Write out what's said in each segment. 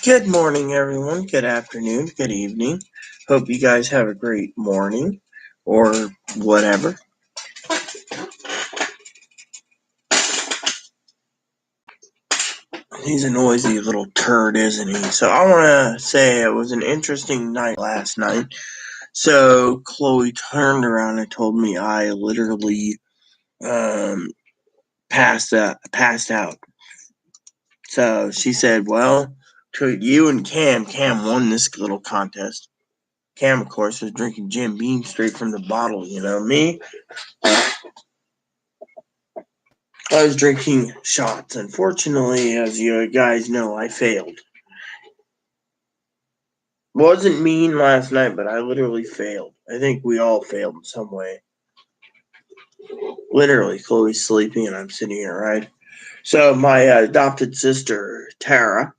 Good morning, everyone. Good afternoon. Good evening. Hope you guys have a great morning or whatever. He's a noisy little turd, isn't he? So I want to say it was an interesting night last night. So Chloe turned around and told me I literally passed out. So she said, well, to you and Cam won this little contest. Cam, of course, was drinking Jim Beam straight from the bottle. Me, I was drinking shots. Unfortunately, as you guys know, I failed. Wasn't mean last night, but I literally failed. I think we all failed in some way. Literally, Chloe's sleeping and I'm sitting here, right? So my adopted sister, Tara,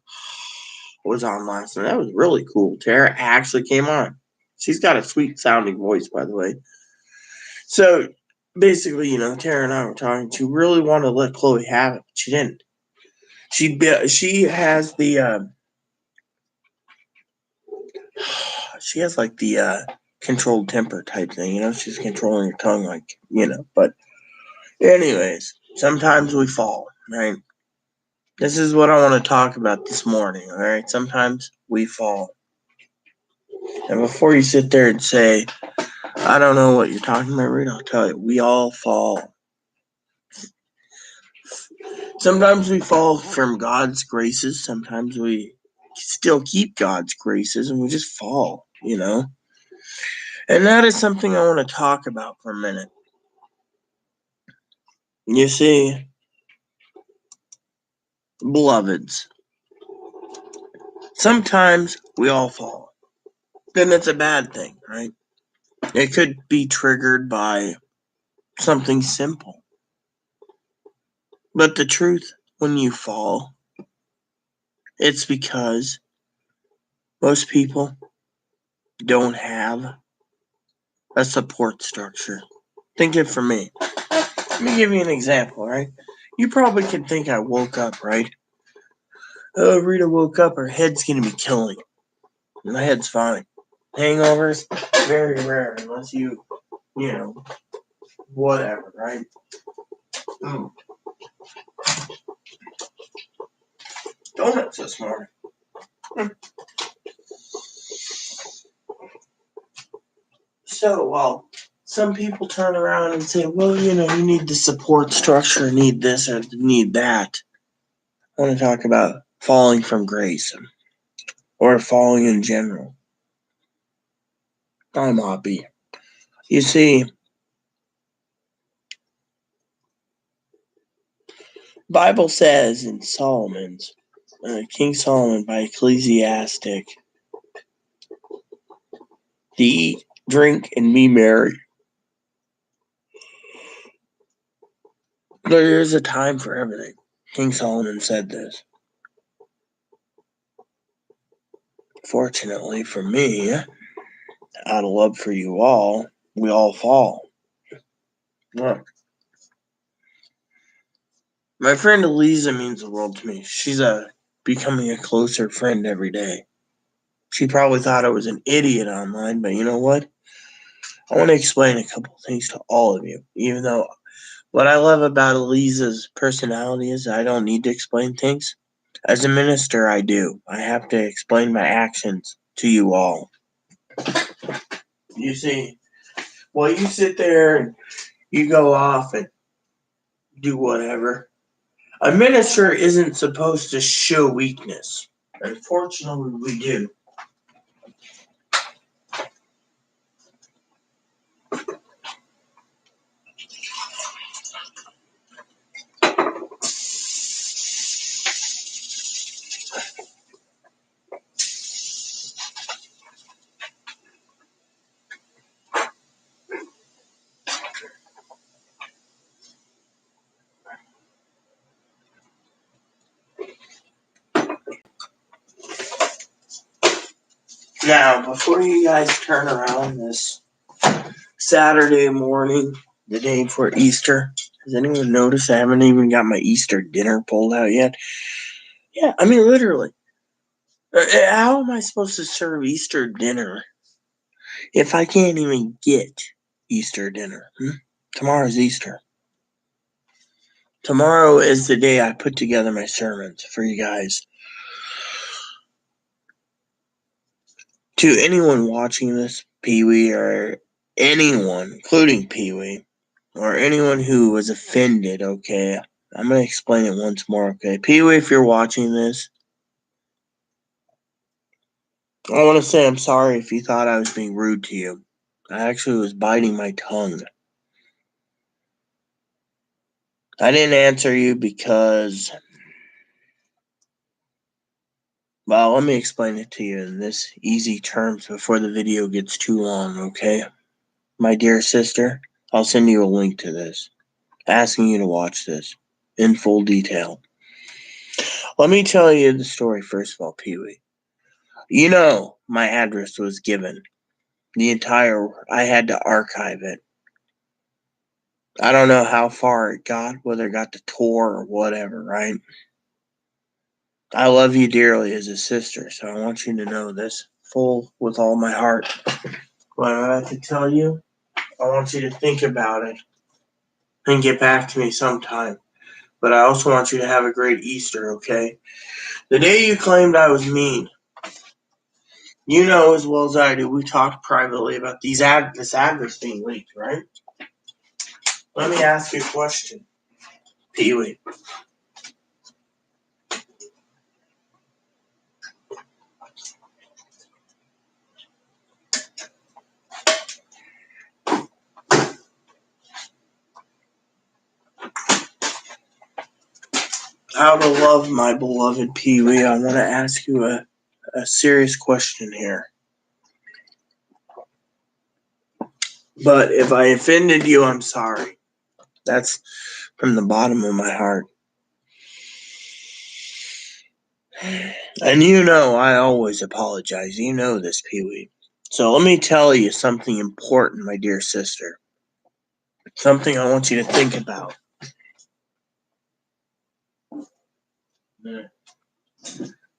was on last night. That was really cool. Tara actually came on. She's got a sweet sounding voice, by the way. So basically, Tara and I were talking. She really wanted to let Chloe have it, but she didn't. She has the she has like the controlled temper type thing. She's controlling her tongue, But anyways, sometimes we fall, right? This is what I want to talk about this morning. All right, sometimes we fall, and before you sit there and say, "I don't know what you're talking about," Rita, I'll tell you, we all fall. Sometimes we fall from God's graces. Sometimes we still keep God's graces, and we just fall. And that is something I want to talk about for a minute. You see, beloveds, sometimes we all fall. Then that's a bad thing, right? It could be triggered by something simple. But the truth, when you fall, it's because most people don't have a support structure. Think it for me. Let me give you an example, right? You probably can think I woke up, right? Oh, Rita woke up, her head's going to be killing. My head's fine. Hangovers, very rare, unless whatever, right? Donuts this morning. So, some people turn around and say, well, you need the support structure, need this or need that. I want to talk about falling from grace or falling in general. I'm happy. You see, Bible says in Solomon's, King Solomon by Ecclesiastic, to eat, drink, and be merry. There is a time for everything. King Solomon said this. Fortunately for me, out of love for you all, we all fall. Look, my friend Eliza means the world to me. She's becoming a closer friend every day. She probably thought I was an idiot online, but you know what? I want to explain a couple things to all of you. Even though what I love about Eliza's personality is I don't need to explain things. As a minister, I do. I have to explain my actions to you all. You see, while you sit there and you go off and do whatever, a minister isn't supposed to show weakness. Unfortunately, we do. Now, before you guys turn around this Saturday morning, the day before Easter, has anyone noticed I haven't even got my Easter dinner pulled out yet? Yeah, I mean, literally. How am I supposed to serve Easter dinner if I can't even get Easter dinner? Tomorrow's Easter. Tomorrow is the day I put together my sermons for you guys. To anyone watching this, Pee-wee, or anyone, including Pee-wee, or anyone who was offended, okay? I'm going to explain it once more, okay? Pee-wee, if you're watching this, I want to say I'm sorry if you thought I was being rude to you. I actually was biting my tongue. I didn't answer you because, well, let me explain it to you in this easy terms before the video gets too long, okay? My dear sister, I'll send you a link to this, asking you to watch this in full detail. Let me tell you the story first of all, Pee-wee. You know, my address was given. I had to archive it. I don't know how far it got, whether it got to Tor or whatever, right? I love you dearly as a sister, so I want you to know this full with all my heart. What I'm about to tell you, I want you to think about it and get back to me sometime. But I also want you to have a great Easter, okay? The day you claimed I was mean, you know as well as I do, we talked privately about this address being leaked, right? Let me ask you a question, Pee-wee. Out of love, my beloved Pee-wee, I want to ask you a serious question here. But if I offended you, I'm sorry. That's from the bottom of my heart. And you know I always apologize. You know this, Pee-wee. So let me tell you something important, my dear sister. Something I want you to think about.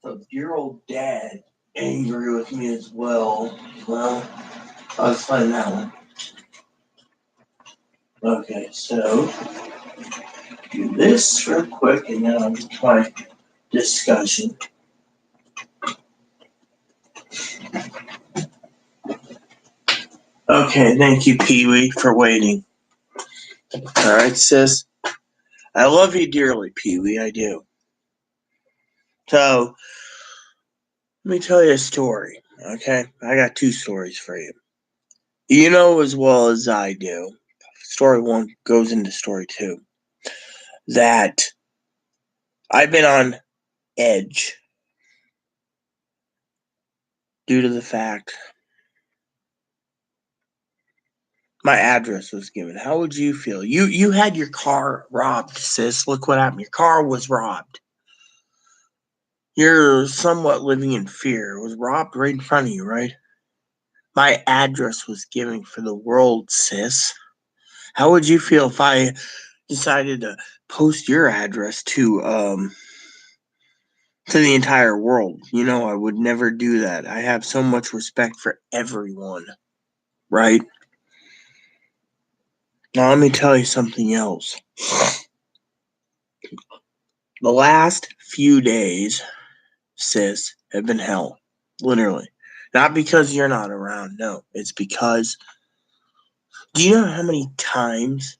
So your old dad angry with me as well. Well, I'll explain that one. Okay, so do this real quick and then I'll get to my discussion. Okay, thank you, Pee-wee, for waiting. Alright, sis. I love you dearly, Pee-wee, I do. So, let me tell you a story, okay? I got two stories for you. You know as well as I do, story one goes into story two, that I've been on edge due to the fact my address was given. How would you feel? You had your car robbed, sis. Look what happened. Your car was robbed. You're somewhat living in fear. It was robbed right in front of you, right? My address was given for the world, sis. How would you feel if I decided to post your address to the entire world? You know, I would never do that. I have so much respect for everyone, right? Now let me tell you something else. The last few days, sis, have been hell. Literally. Not because you're not around, no. It's because, do you know how many times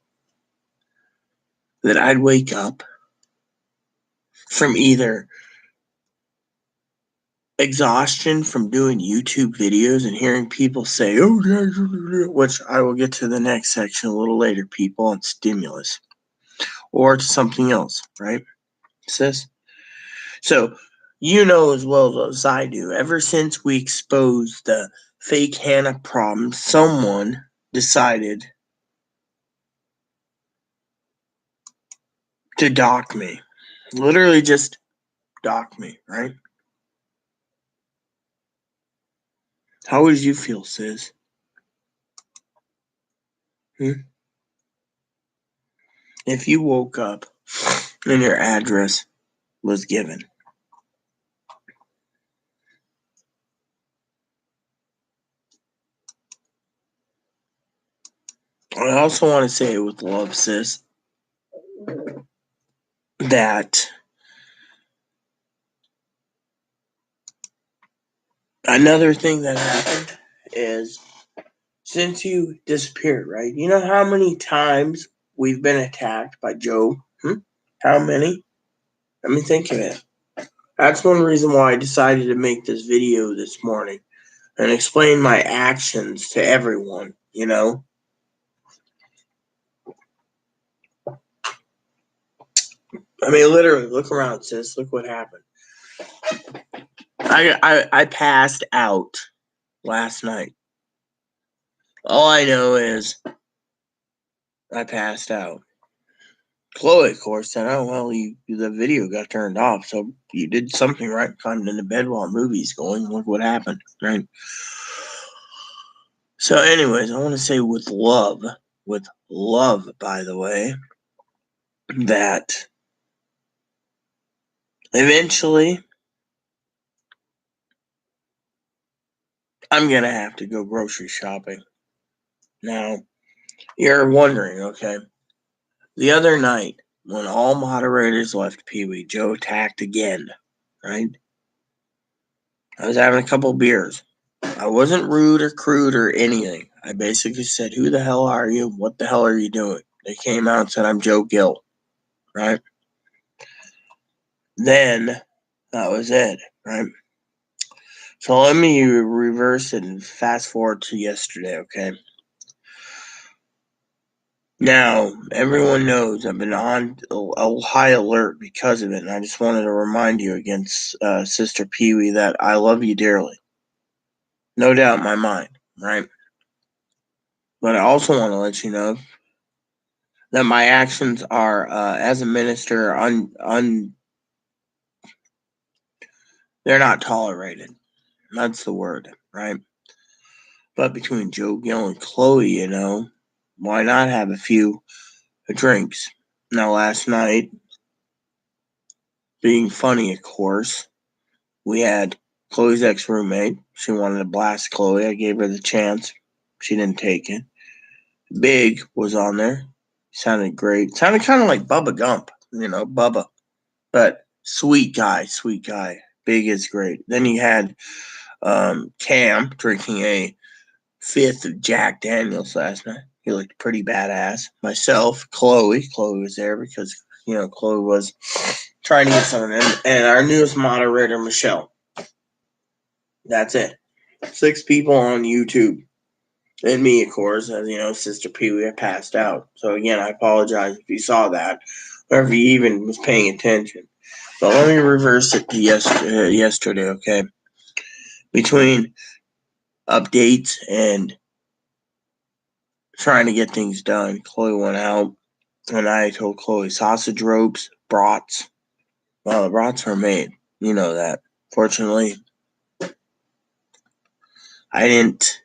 that I'd wake up from either exhaustion from doing YouTube videos and hearing people say, oh, which I will get to the next section a little later, people, on stimulus, or to something else, right, sis? So, you know as well as I do, ever since we exposed the fake Hannah problem, someone decided to dock me. Literally just dock me, right? How would you feel, sis? If you woke up and your address was given, I also want to say with love, sis, that another thing that happened is since you disappeared, right? You know how many times we've been attacked by Joe? How many? Let me think of it. That's one reason why I decided to make this video this morning and explain my actions to everyone, you know? I mean, literally, look around, sis. Look what happened. I passed out last night. All I know is I passed out. Chloe, of course, said, "Oh well, the video got turned off, so you did something right. Climbed into bed while the movie's going. Look what happened, right?" So, anyways, I want to say with love, by the way, that eventually I'm gonna have to go grocery shopping. Now, you're wondering, okay? The other night, when all moderators left Pee Wee, Joe attacked again, right? I was having a couple beers. I wasn't rude or crude or anything. I basically said, "Who the hell are you? What the hell are you doing?" They came out and said, "I'm Joe Gill," right? Then that was it, right? So let me reverse and fast forward to yesterday, okay? Now, everyone knows I've been on a high alert because of it, and I just wanted to remind you against Sister Pee Wee that I love you dearly. No doubt in my mind, right? But I also want to let you know that my actions are, as a minister, they're not tolerated. That's the word, right? But between Joe Gill and Chloe, you know, why not have a few drinks? Now, last night, being funny, of course, we had Chloe's ex-roommate. She wanted to blast Chloe. I gave her the chance. She didn't take it. Big was on there. Sounded great. Sounded kind of like Bubba Gump, you know, Bubba. But sweet guy, sweet guy. Big is great. Then you had Cam drinking a fifth of Jack Daniels last night. He looked pretty badass. Myself, Chloe. Chloe was there because, you know, Chloe was trying to get someone in. And our newest moderator, Michelle. That's it. 6 people on YouTube. And me, of course, as you know, Sister Pee Wee passed out. So again, I apologize if you saw that, or if you even was paying attention. But let me reverse it to yesterday, okay? Between updates and trying to get things done, Chloe went out, and I told Chloe sausage ropes, brats. Well, the brats were made. You know that. Fortunately, I didn't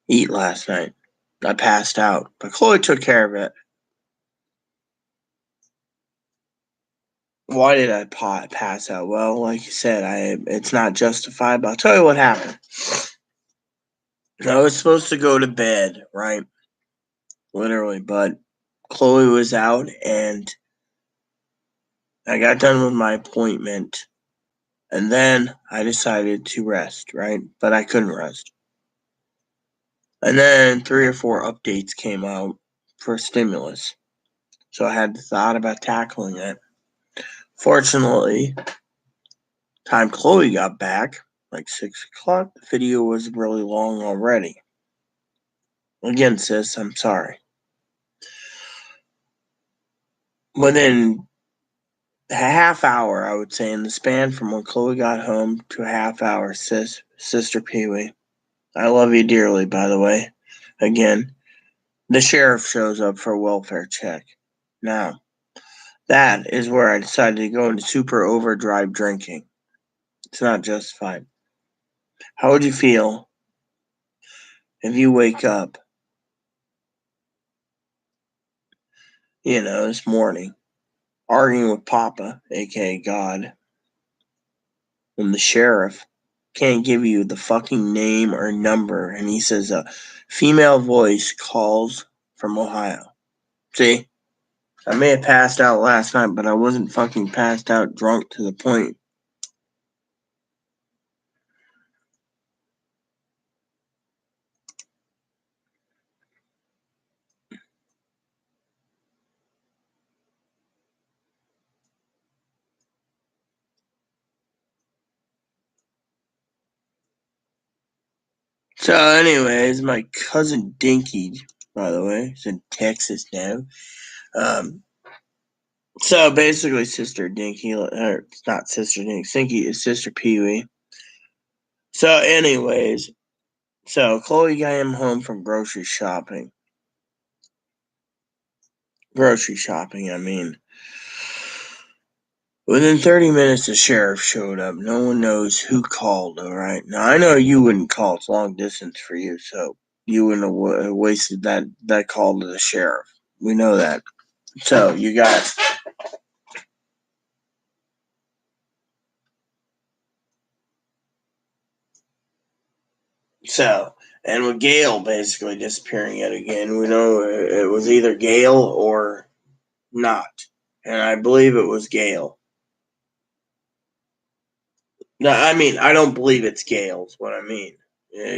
eat last night. I passed out, but Chloe took care of it. Why did I pass out? Well, like you said, it's not justified, but I'll tell you what happened. I was supposed to go to bed, right? Literally, but Chloe was out, and I got done with my appointment, and then I decided to rest, right? But I couldn't rest. And then 3 or 4 updates came out for stimulus. So I had the thought about tackling it. Fortunately, time Chloe got back, like 6 o'clock, the video was really long already. Again, sis, I'm sorry. Within a half hour, I would say, in the span from when Chloe got home to a half hour, Sister Pee Wee. I love you dearly, by the way. Again, the sheriff shows up for a welfare check. Now, that is where I decided to go into super overdrive drinking. It's not justified. How would you feel if you wake up, you know, this morning, arguing with Papa, aka God, when the sheriff can't give you the fucking name or number, and he says a female voice calls from Ohio. See? I may have passed out last night, but I wasn't fucking passed out drunk to the point. So, anyways, my cousin Dinky, by the way, is in Texas now. So basically, Sister Dinky, or it's not Sister Dinky, Stinky is Sister Pee Wee. So, anyways, so Chloe got him home from grocery shopping. I mean. Within 30 minutes, the sheriff showed up. No one knows who called, all right? Now, I know you wouldn't call. It's long distance for you, so you wouldn't have wasted that call to the sheriff. We know that. So, you guys. So, and with Gail basically disappearing yet again, we know it was either Gail or not. And I believe it was Gail. No, I mean, I don't believe it's Gail's what I mean.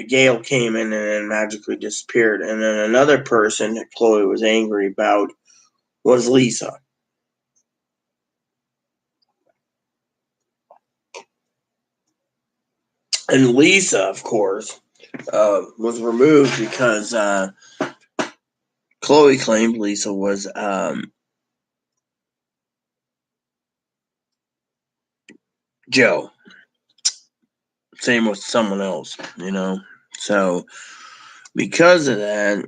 Gail came in and then magically disappeared. And then another person that Chloe was angry about was Lisa. And Lisa, of course, was removed because Chloe claimed Lisa was Joe. Same with someone else, you know. So because of that,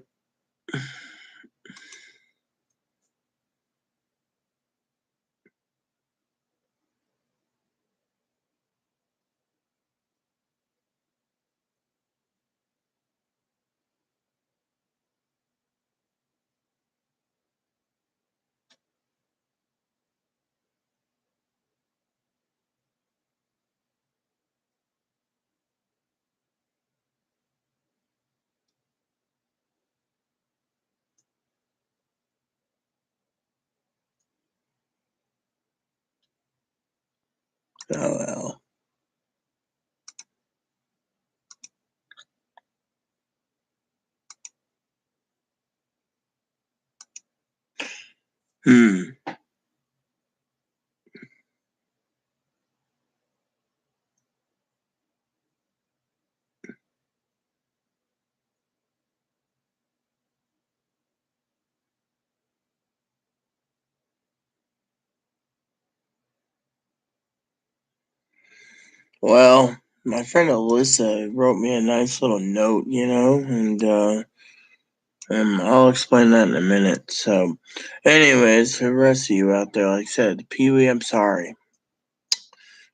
oh well. Well, my friend Alyssa wrote me a nice little note, you know, and I'll explain that in a minute. So, anyways, for the rest of you out there, like I said, Pee Wee, I'm sorry.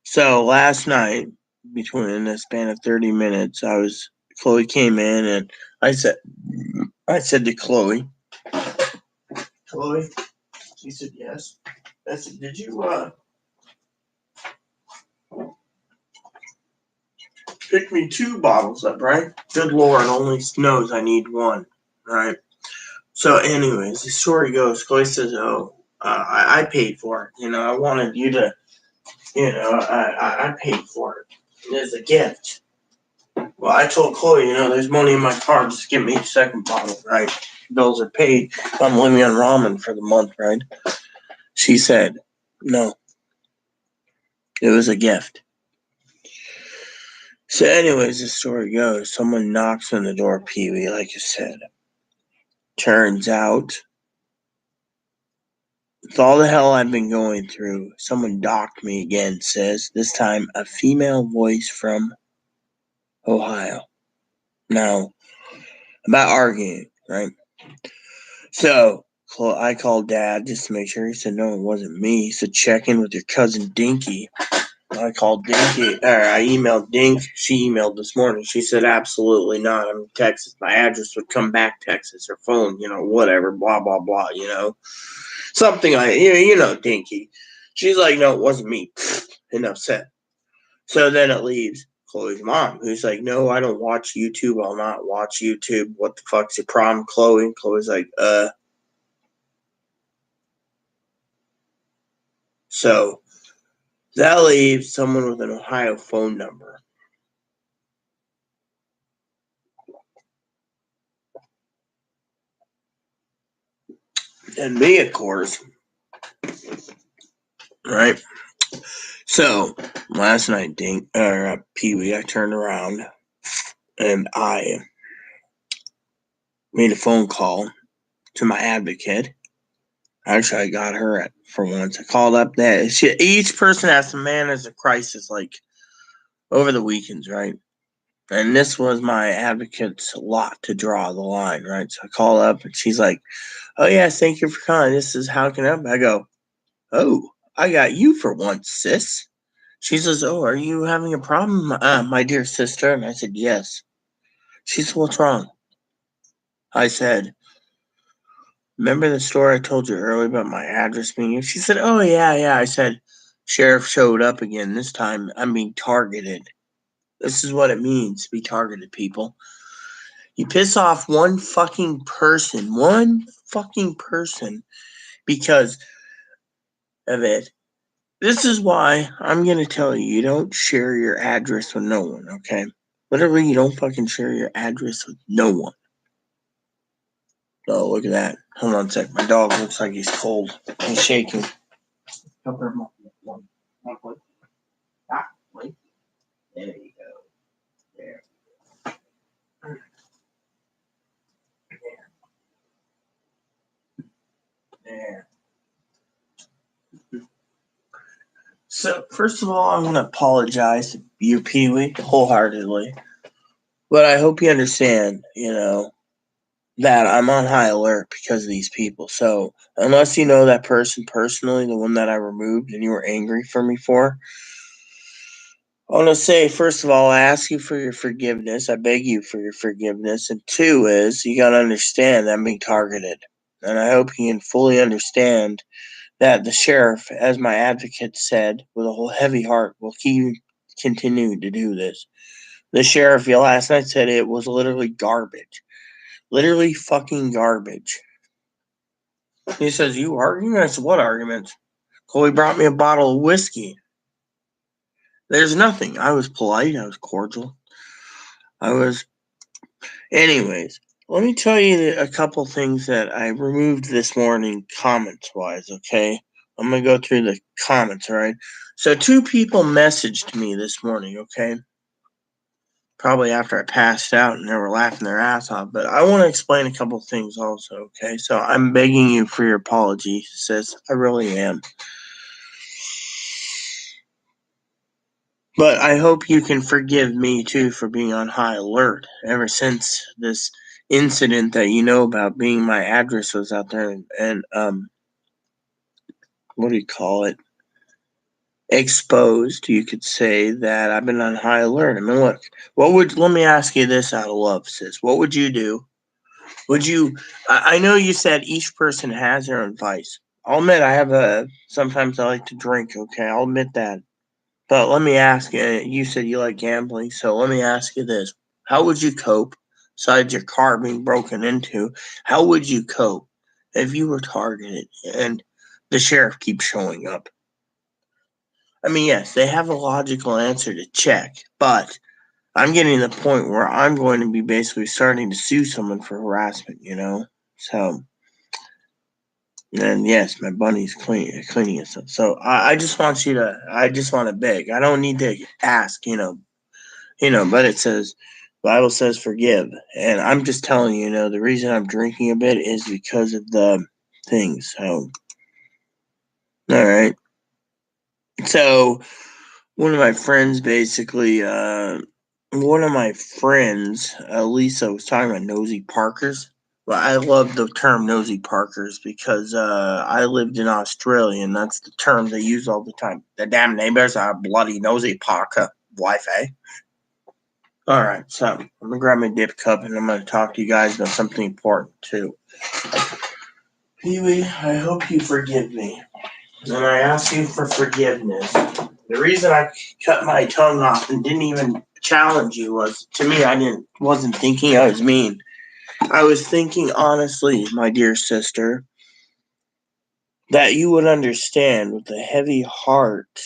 So last night, between the span of 30 minutes, Chloe came in and I said to Chloe, she said yes. I said, did you pick me 2 bottles up, right? Good Lord, only knows I need 1, right? So, anyways, the story goes, Chloe says, oh, I paid for it. You know, I wanted you to, I paid for it as a gift. Well, I told Chloe, there's money in my card. Just give me a second bottle, right? Bills are paid. I'm living on ramen for the month, right? She said, no, it was a gift. So, anyways, the story goes, someone knocks on the door, Pee Wee, like you said. Turns out, with all the hell I've been going through, someone docked me again, says, this time a female voice from Ohio. Now, about arguing, right? So, I called Dad just to make sure. He said, no, it wasn't me. He said, check in with your cousin Dinky. I called Dinky, or I emailed Dink. She emailed this morning. She said, absolutely not. I'm in Texas. My address would come back Texas. Her phone, whatever, blah, blah, blah, Something like, Dinky. She's like, no, it wasn't me. And upset. So then it leaves. Chloe's mom, who's like, no, I don't watch YouTube. I'll not watch YouTube. What the fuck's your problem, Chloe? Chloe's like, So that leaves someone with an Ohio phone number. And me, of course. Right? So last night, Pee-wee, I turned around and I made a phone call to my advocate. Actually, I got her for once. I called up that each person has to manage a crisis like over the weekends, right? And this was my advocate's lot to draw the line, right? So I call up and she's like, oh, yes, thank you for calling. This is how can I help? I go, oh, I got you for once, sis. She says, oh, are you having a problem, my dear sister? And I said, yes. She said, what's wrong? I said, remember the story I told you earlier about my address being? She said, oh, yeah. I said, sheriff showed up again. This time I'm being targeted. This is what it means to be targeted, people. You piss off one fucking person because of it. This is why I'm going to tell you, you don't share your address with no one, okay? Literally, you don't fucking share your address with no one. Oh, look at that. Hold on a sec. My dog looks like he's cold. He's shaking. There you go. There. There. So, first of all, I want to apologize to you, Pee-wee, wholeheartedly. But I hope you understand, that I'm on high alert because of these people. So, unless you know that person personally, the one that I removed and you were angry for me for, I want to say, first of all, I ask you for your forgiveness. I beg you for your forgiveness. And two is, you got to understand that I'm being targeted. And I hope you can fully understand that the sheriff, as my advocate said, with a whole heavy heart, will continue to do this. The sheriff last night said it was literally garbage. Literally fucking garbage. He says, you arguing? I said, what arguments? Chloe brought me a bottle of whiskey. There's nothing. I was polite. I was cordial. Anyways, let me tell you a couple things that I removed this morning comments-wise, okay? I'm going to go through the comments, all right? So 2 people messaged me this morning, okay? Probably after I passed out and they were laughing their ass off. But I want to explain a couple things also, okay? So I'm begging you for your apology, sis. I really am. But I hope you can forgive me, too, for being on high alert ever since this incident that you know about being my address was out there and what do you call it? Exposed, you could say that I've been on high alert. I mean, look, let me ask you this out of love, sis. What would you do? I know you said each person has their own vice. I'll admit sometimes I like to drink, okay? I'll admit that. But let me ask you, you said you like gambling, so let me ask you this. How would you cope, besides your car being broken into, how would you cope if you were targeted and the sheriff keeps showing up? I mean, yes, they have a logical answer to check, but I'm getting to the point where I'm going to be basically starting to sue someone for harassment, So, and yes, my bunny's cleaning itself. So I just want to beg. I don't need to ask, but it says, Bible says forgive. And I'm just telling you, the reason I'm drinking a bit is because of the things. So, all right. So, one of my friends Lisa, was talking about nosy Parkers. Well, I love the term nosy Parkers because I lived in Australia and that's the term they use all the time. The damn neighbors are bloody nosy Parker, Wi-Fi. All right, so I'm going to grab my dip cup and I'm going to talk to you guys about something important too. Pee-wee, I hope you forgive me. And I ask you for forgiveness. The reason I cut my tongue off and didn't even challenge you was, to me, wasn't thinking I was mean. I was thinking honestly, my dear sister, that you would understand with a heavy heart,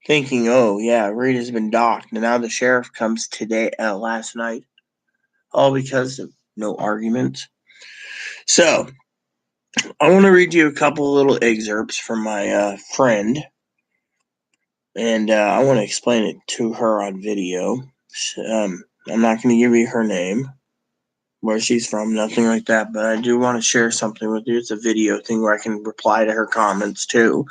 thinking, oh yeah, Rita's been docked, and now the sheriff comes today, last night, all because of no arguments. So I want to read you a couple little excerpts from my friend, and I want to explain it to her on video. I'm not going to give you her name, where she's from, nothing like that, but I do want to share something with you. It's a video thing where I can reply to her comments too.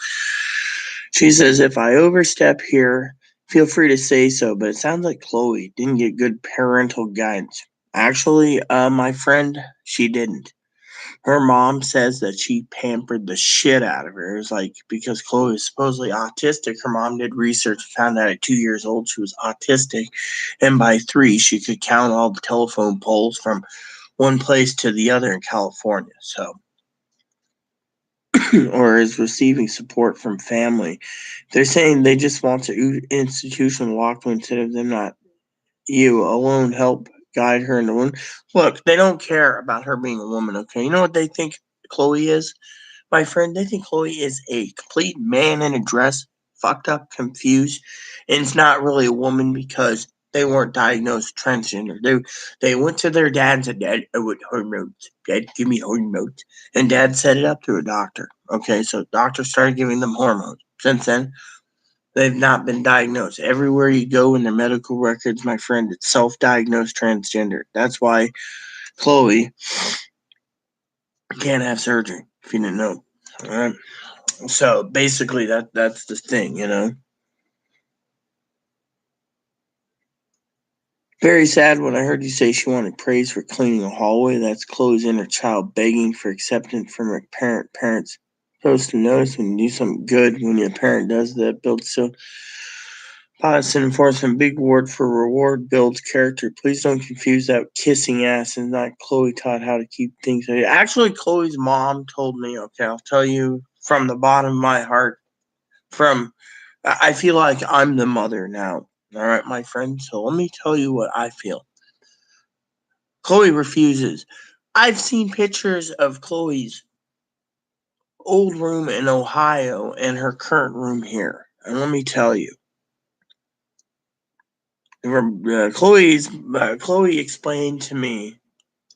She says, if I overstep here, feel free to say so, but it sounds like Chloe didn't get good parental guidance. Actually, my friend, she didn't. Her mom says that she pampered the shit out of her. It was like, because Chloe is supposedly autistic, her mom did research and found out at 2 years old she was autistic, and by 3 she could count all the telephone poles from one place to the other in California. So, or is receiving support from family. They're saying they just want to institution locked instead of them not you alone help guide her in the woman. Look, they don't care about her being a woman, okay? You know what they think Chloe is? My friend, they think Chloe is a complete man in a dress, fucked up, confused, and it's not really a woman because they weren't diagnosed transgender. They went to their dad and said, Dad, I want hormones. Dad, give me hormones. And Dad set it up to a doctor. Okay, so doctor started giving them hormones. Since then, they've not been diagnosed. Everywhere you go in their medical records, my friend, it's self-diagnosed transgender. That's why Chloe can't have surgery, if you didn't know. All right. So basically, that's the thing, you know. Very sad when I heard you say she wanted praise for cleaning a hallway. That's Chloe's inner child begging for acceptance from her parents. Supposed to notice when you do something good when your parent does that builds so positive enforcement. Big word for reward builds character. Please don't confuse that with kissing ass and not Chloe taught how to keep things. Actually, Chloe's mom told me. Okay, I'll tell you from the bottom of my heart. I feel like I'm the mother now. All right, my friend. So let me tell you what I feel. Chloe refuses. I've seen pictures of Chloe's old room in Ohio and her current room here. And let me tell you, Chloe explained to me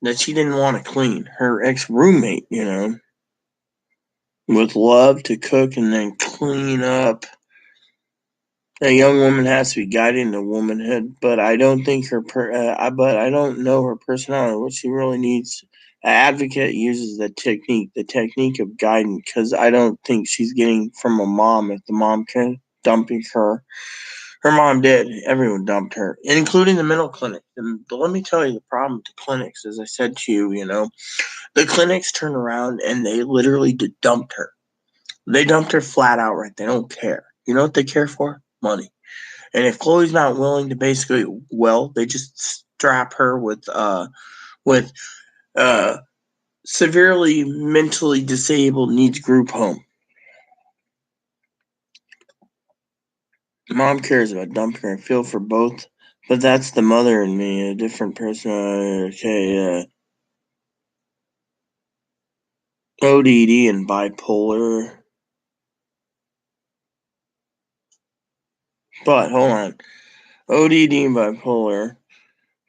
that she didn't want to clean. Her ex roommate, with love to cook and then clean up. A young woman has to be guided into womanhood, but I don't think but I don't know her personality. What she really needs, an advocate uses the technique of guidance, because I don't think she's getting from a mom. If the mom can dumping her mom did. Everyone dumped her, including the mental clinic. And let me tell you the problem with the clinics. As I said to you, the clinics turn around and they literally dumped her. They dumped her flat out. Right? They don't care. You know what they care for? Money. And if Chloe's not willing to basically, well, they just strap her with severely mentally disabled needs group home. Mom cares about dumping her. I feel for both, but that's the mother in me, a different person. Okay, ODD and bipolar. But hold on, ODD and bipolar.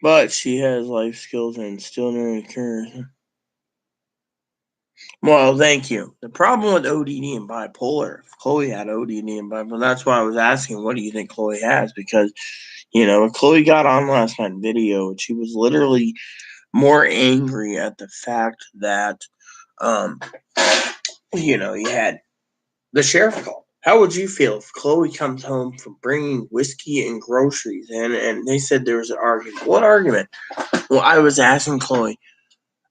But she has life skills and still never occurs. Well, thank you. The problem with ODD and bipolar, if Chloe had ODD and bipolar, that's why I was asking, what do you think Chloe has? Because, Chloe got on last night video, and she was literally more angry at the fact that, um, you had the sheriff call. How would you feel if Chloe comes home from bringing whiskey and groceries and they said there was an argument? What argument? Well, I was asking Chloe,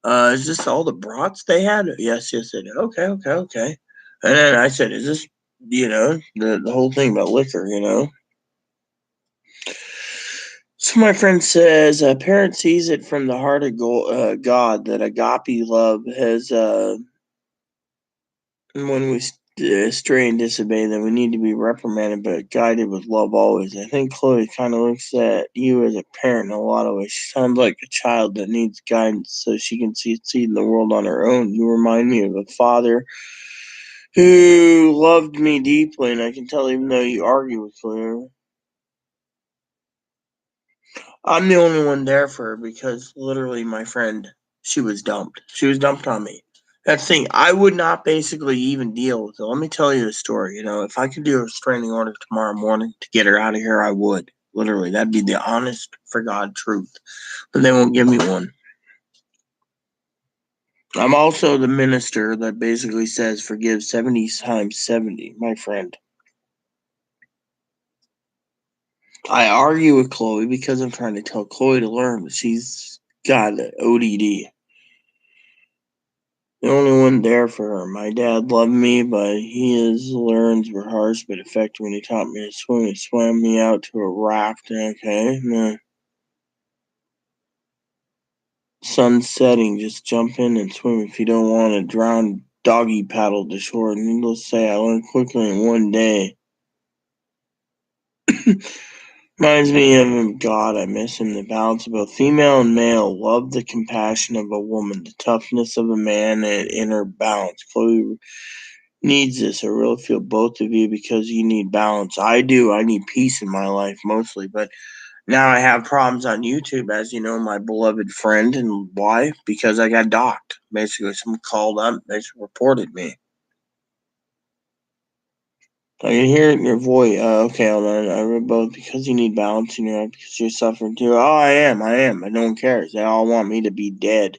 is this all the brats they had? Yes, they did. Okay. And then I said, is this, the whole thing about liquor? So my friend says, a parent sees it from the heart of God that agape love has, when we stray and disobey, then we need to be reprimanded but guided with love always. I think Chloe kind of looks at you as a parent in a lot of ways. She sounds like a child that needs guidance so she can succeed in the world on her own. You remind me of a father who loved me deeply, and I can tell even though you argue with Chloe, I'm the only one there for her because literally my friend, she was dumped. She was dumped on me. That's the thing. I would not basically even deal with it. Let me tell you a story. If I could do a restraining order tomorrow morning to get her out of here, I would. Literally, that'd be the honest for God truth. But they won't give me one. I'm also the minister that basically says forgive 70 times 70, my friend. I argue with Chloe because I'm trying to tell Chloe to learn, but she's got ODD. The only one there for her. My dad loved me, but his learns were harsh but effective when he taught me to swim. He swam me out to a raft. Okay, the sun's setting. Just jump in and swim if you don't want to drown. Doggy paddle to shore. Needless to say, I learned quickly in one day. Reminds me of him. God, I miss him. The balance of both female and male. Love the compassion of a woman. The toughness of a man and inner balance. Chloe needs this. I really feel both of you because you need balance. I do. I need peace in my life mostly. But now I have problems on YouTube, as you know, my beloved friend. And why? Because I got docked. Basically, someone called up, basically reported me. I can hear it in your voice. Okay, hold on. I read both because you need balance in your life because you're suffering too. Oh, I am. And no one cares. They all want me to be dead.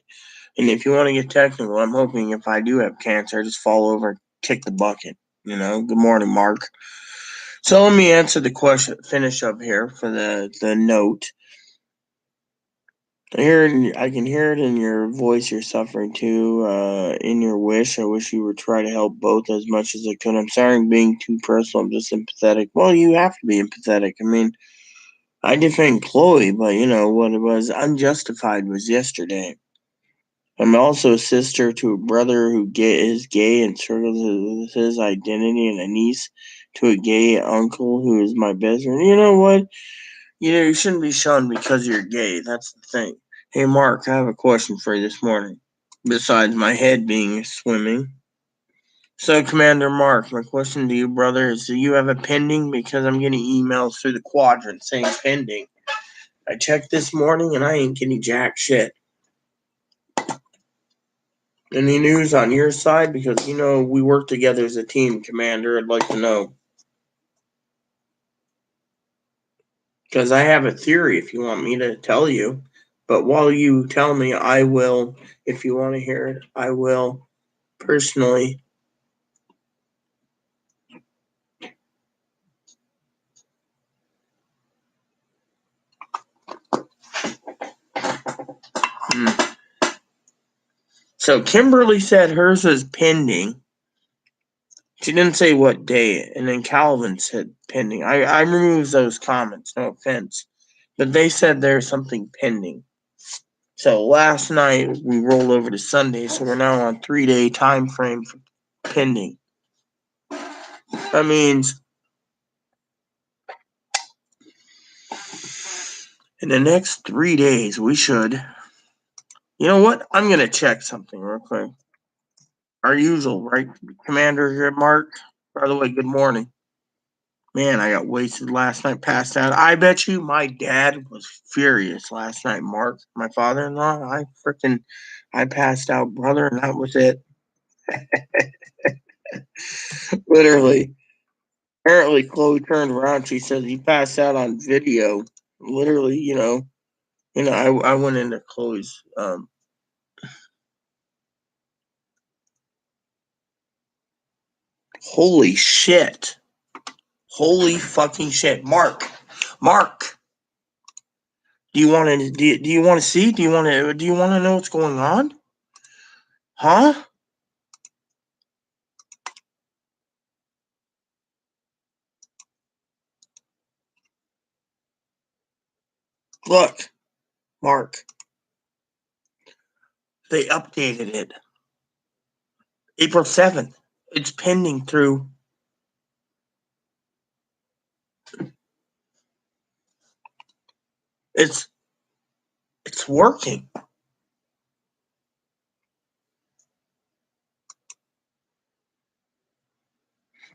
And if you want to get technical, I'm hoping if I do have cancer, I just fall over and kick the bucket. Good morning, Mark. So let me answer the question, finish up here for the note. I can hear it in your voice. You're suffering too. In your wish, I wish you would try to help both as much as I could. I'm sorry I'm being too personal. I'm just empathetic. Well, you have to be empathetic. I mean, I defend Chloe, but what it was unjustified was yesterday. I'm also a sister to a brother who is gay and struggles with his identity, and a niece to a gay uncle who is my best friend. You know what? You shouldn't be shunned because you're gay. That's the thing. Hey, Mark, I have a question for you this morning. Besides my head being swimming. So, Commander Mark, my question to you, brother, is do you have a pending? Because I'm getting emails through the quadrant saying pending. I checked this morning and I ain't getting jack shit. Any news on your side? Because, we work together as a team, Commander. I'd like to know. Because I have a theory if you want me to tell you. But while you tell me, I will, if you want to hear it, I will personally. So Kimberly said hers was pending. She didn't say what day, and then Calvin said pending. I removed those comments, no offense. But they said there's something pending. So last night we rolled over to Sunday, so we're now on 3-day time frame for pending. That means in the next 3 days we should. You know what? I'm gonna check something real quick. Our usual, right? Commander here, Mark. By the way, good morning. Man, I got wasted last night, passed out. I bet you my dad was furious last night, Mark. My father-in-law, I passed out, brother, and that was it. Literally. Apparently, Chloe turned around. She said he passed out on video. Literally, I went into Chloe's. Holy shit! Holy fucking shit, Mark. Do you want to? Do you want to see? Do you want to? Do you want to know what's going on? Huh? Look, Mark. They updated it. April 7th. It's pending through. It's working.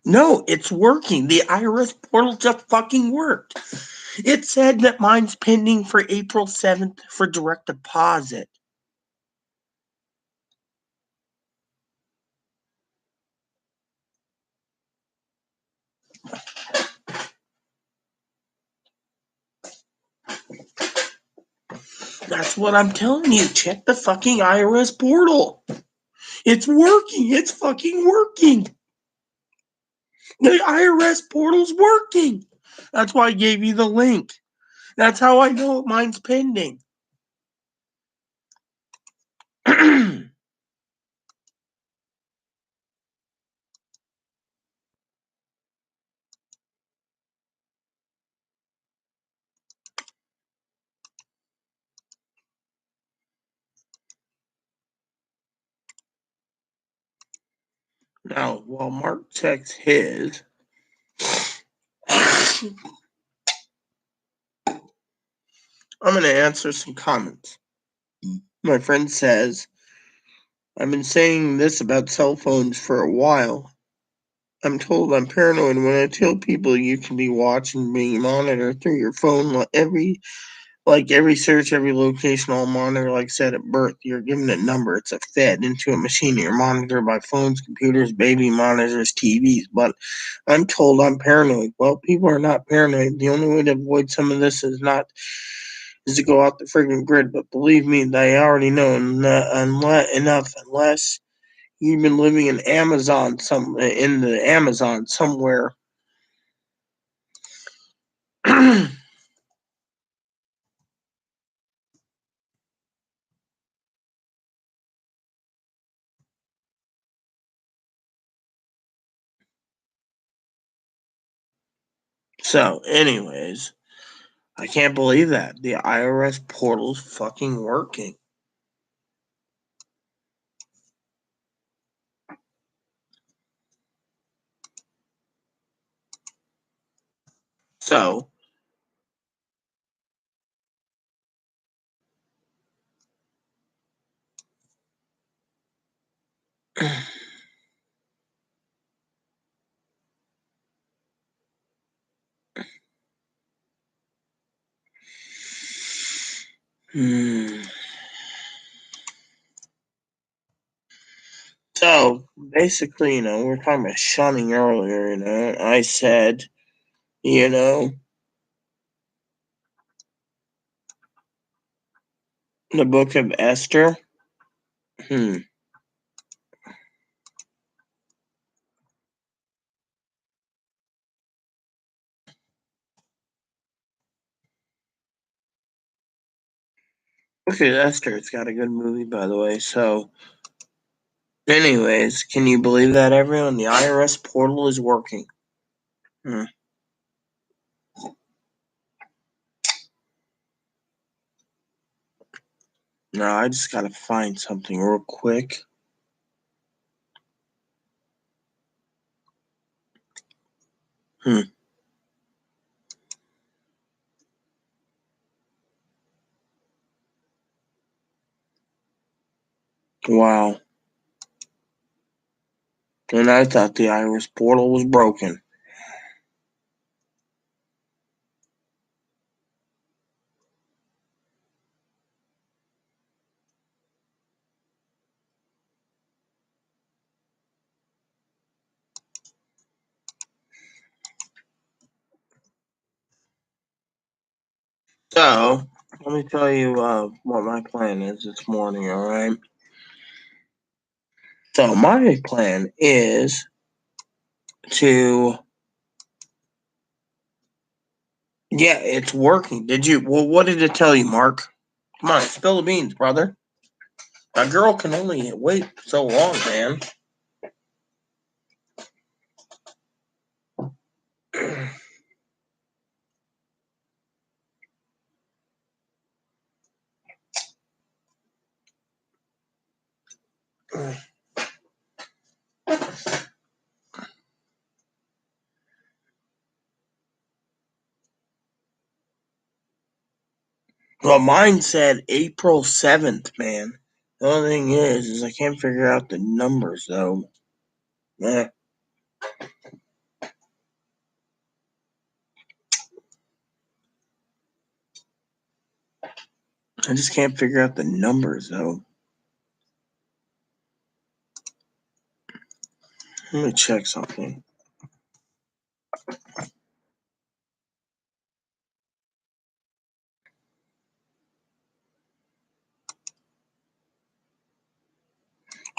No, it's working. The IRS portal just fucking worked. It said that mine's pending for April 7th for direct deposit. That's what I'm telling you. Check the fucking IRS portal. It's working. It's fucking working. The IRS portal's working. That's why I gave you the link. That's how I know mine's pending. Now, while Mark checks his, I'm going to answer some comments. My friend says, I've been saying this about cell phones for a while. I'm told I'm paranoid when I tell people you can be watched and being monitored through your phone. Every search, every location, all monitor. Like said at birth, you're given a number. It's fed into a machine. You're monitored by phones, computers, baby monitors, TVs. But I'm told I'm paranoid. Well, people are not paranoid. The only way to avoid some of this is to go out the friggin' grid. But believe me, they already know unless you've been living in the Amazon somewhere. So, anyways, I can't believe that the IRS portal's fucking working. So, so basically, we were talking about shunning earlier. I said, the book of Esther. Book of Esther. It's got a good movie, by the way. So, anyways, can you believe that, everyone? The IRS portal is working. No, I just gotta find something real quick. Wow. And I thought the IRS portal was broken. So, let me tell you what my plan is this morning, alright? So, my plan is to. Yeah, it's working. What did it tell you, Mark? Come on, spill the beans, brother. A girl can only wait so long, man. Well, mine said April 7th, man. The only thing is I can't figure out the numbers, though. Eh. I just can't figure out the numbers, though. Let me check something.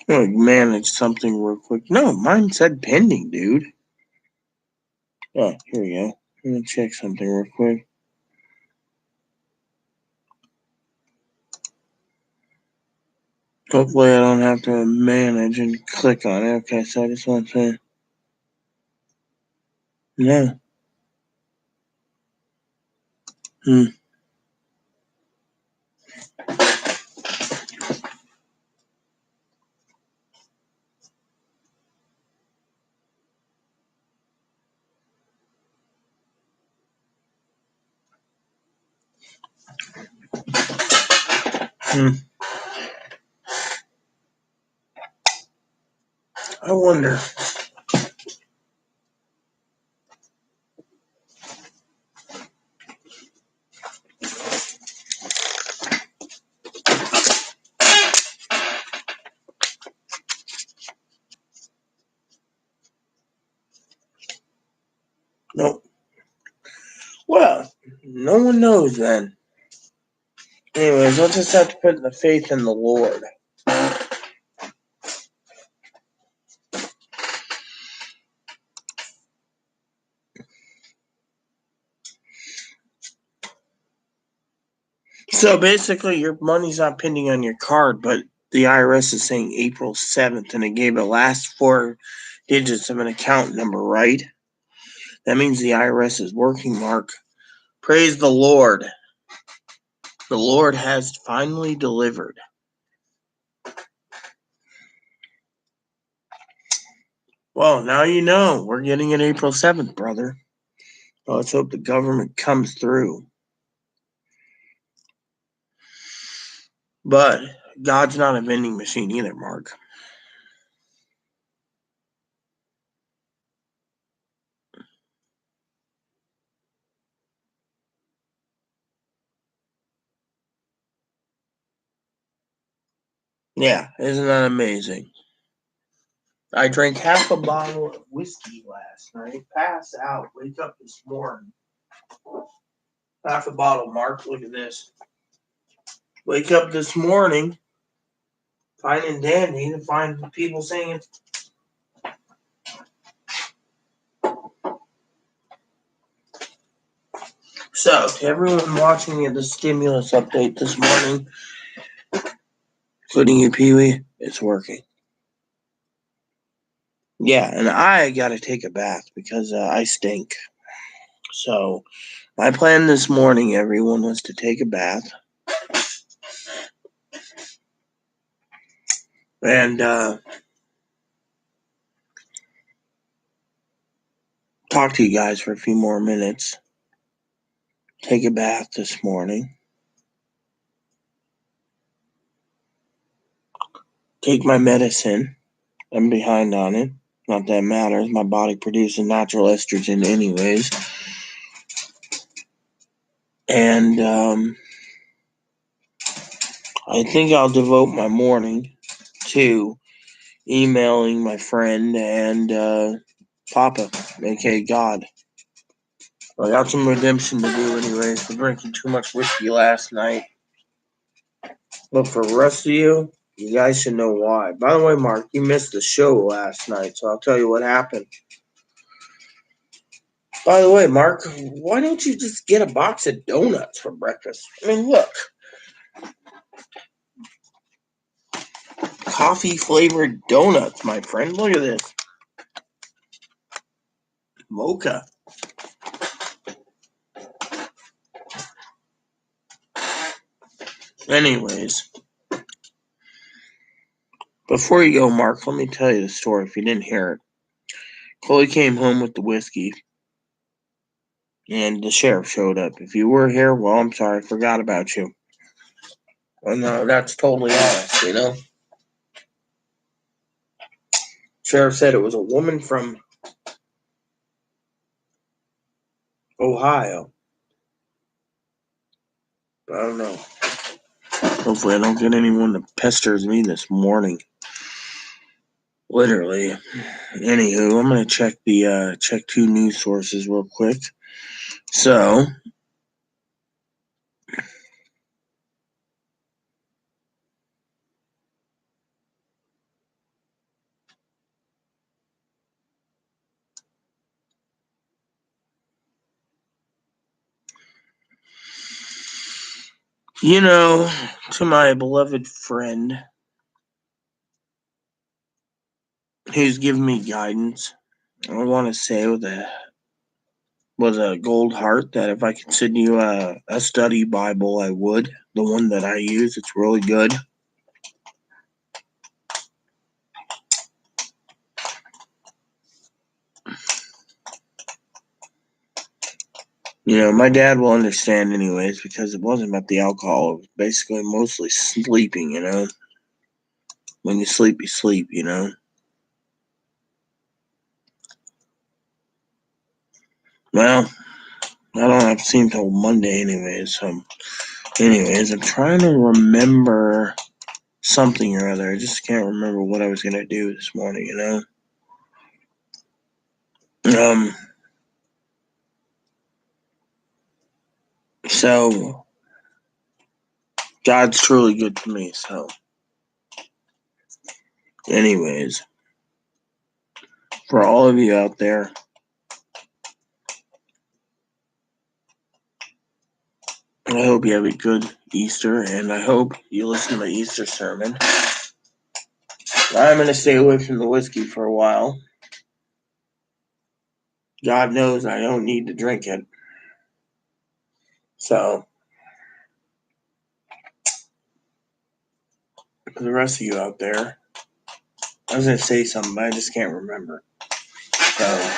I'm gonna manage something real quick. No, mine said pending, dude. Oh, here we go. I'm gonna check something real quick. Hopefully I don't have to manage and click on it. Okay, so I just want to... No. Hmm. I wonder. Nope. Well, no one knows then. Anyways, we'll just have to put the faith in the Lord. So basically, your money's not pending on your card, but the IRS is saying April 7th, and it gave the last 4 digits of an account number, right? That means the IRS is working, Mark. Praise the Lord. The Lord has finally delivered. Well, now you know. We're getting it April 7th, brother. Well, let's hope the government comes through. But God's not a vending machine either, Mark. Yeah, isn't that amazing? I drank half a bottle of whiskey last night. Passed out. Wake up this morning. Half a bottle, Mark. Look at this. Wake up this morning. Fine and dandy to find people saying it's... So, to everyone watching the stimulus update this morning, including you, Pee-wee, it's working. Yeah, and I got to take a bath because I stink. So, my plan this morning, everyone, was to take a bath. And talk to you guys for a few more minutes. Take a bath this morning. Take my medicine. I'm behind on it. Not that it matters. My body produces natural estrogen anyways. And I think I'll devote my morning to emailing my friend and Papa, aka God. I got some redemption to do anyways for drinking too much whiskey last night. But for the rest of you, you guys should know why. By the way, Mark, you missed the show last night, so I'll tell you what happened. By the way, Mark, why don't you just get a box of donuts for breakfast? I mean, look. Coffee-flavored donuts, my friend. Look at this. Mocha. Anyways, before you go, Mark, let me tell you the story if you didn't hear it. Chloe came home with the whiskey. and the sheriff showed up. If you were here, well, I'm sorry, I forgot about you. Well, no, that's totally honest. Sheriff said it was a woman from Ohio. I don't know. Hopefully I don't get anyone that pesters me this morning. Literally. Anywho, I'm gonna check check two news sources real quick. So, to my beloved friend who's given me guidance, I want to say with a gold heart that if I could send you a study Bible, I would. The one that I use, it's really good. My dad will understand anyways because it wasn't about the alcohol. It was basically mostly sleeping, When you sleep, you sleep, Well, I don't have to see him until Monday anyways. So, I'm trying to remember something or other. I just can't remember what I was going to do this morning, So, God's truly good to me, so. Anyways, for all of you out there, I hope you have a good Easter, and I hope you listen to my Easter sermon. I'm going to stay away from the whiskey for a while. God knows I don't need to drink it. So, for the rest of you out there, I was going to say something, but I just can't remember. So,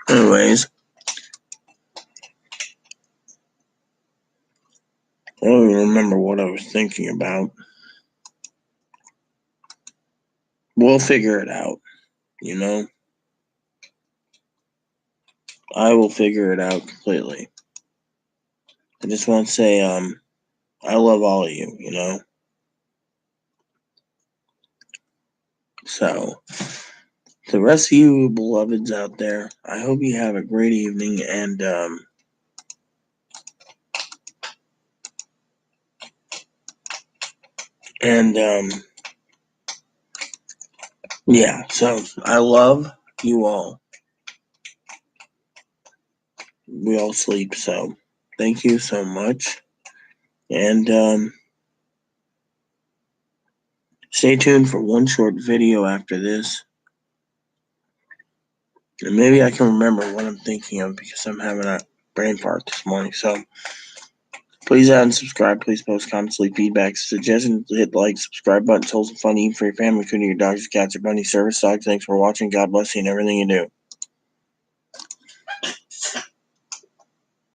anyways, I don't even remember what I was thinking about. We'll figure it out, I will figure it out completely. I just want to say, I love all of you, So, the rest of you beloveds out there, I hope you have a great evening, and, yeah, so I love you all. We all sleep, so thank you so much. And stay tuned for one short video after this. And maybe I can remember what I'm thinking of because I'm having a brain fart this morning. So please add and subscribe. Please post comments, leave feedback, suggestions, hit the like, subscribe button, tell some fun eating for your family, including your dogs, cats, or bunny service dogs. Thanks for watching. God bless you and everything you do.